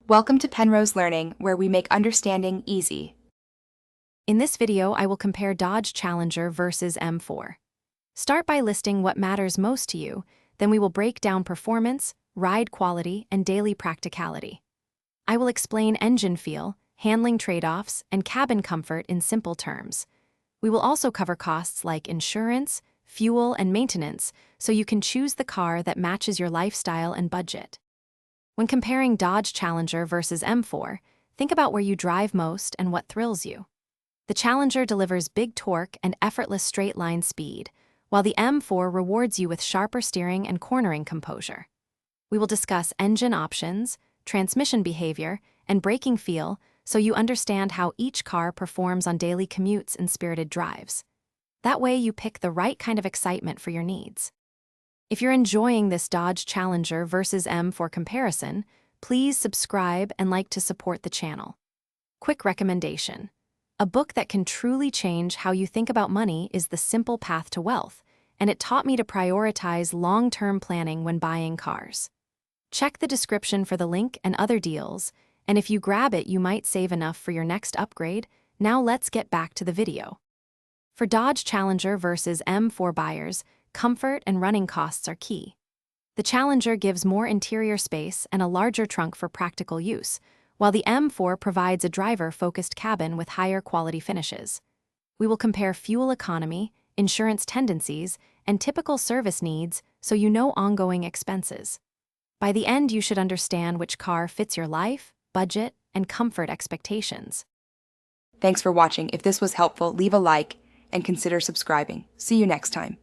Welcome to Penrose Learning, where we make understanding easy. In this video, I will compare Dodge Challenger versus M4. Start by listing what matters most to you, then we will break down performance, ride quality, and daily practicality. I will explain engine feel, handling trade-offs, and cabin comfort in simple terms. We will also cover costs like insurance, fuel, and maintenance, so you can choose the car that matches your lifestyle and budget. When comparing Dodge Challenger versus M4, think about where you drive most and what thrills you. The Challenger delivers big torque and effortless straight-line speed, while the M4 rewards you with sharper steering and cornering composure. We will discuss engine options, transmission behavior, and braking feel so you understand how each car performs on daily commutes and spirited drives. That way you pick the right kind of excitement for your needs. If you're enjoying this Dodge Challenger versus M4 comparison, please subscribe and like to support the channel. Quick recommendation. A book that can truly change how you think about money is The Simple Path to Wealth, and it taught me to prioritize long-term planning when buying cars. Check the description for the link and other deals, and if you grab it, you might save enough for your next upgrade. Now let's get back to the video. For Dodge Challenger versus M4 buyers, comfort and running costs are key. The Challenger gives more interior space and a larger trunk for practical use, while the M4 provides a driver-focused cabin with higher quality finishes. We will compare fuel economy, insurance tendencies, and typical service needs so you know ongoing expenses. By the end, you should understand which car fits your life, budget, and comfort expectations. Thanks for watching. If this was helpful, leave a like and consider subscribing. See you next time.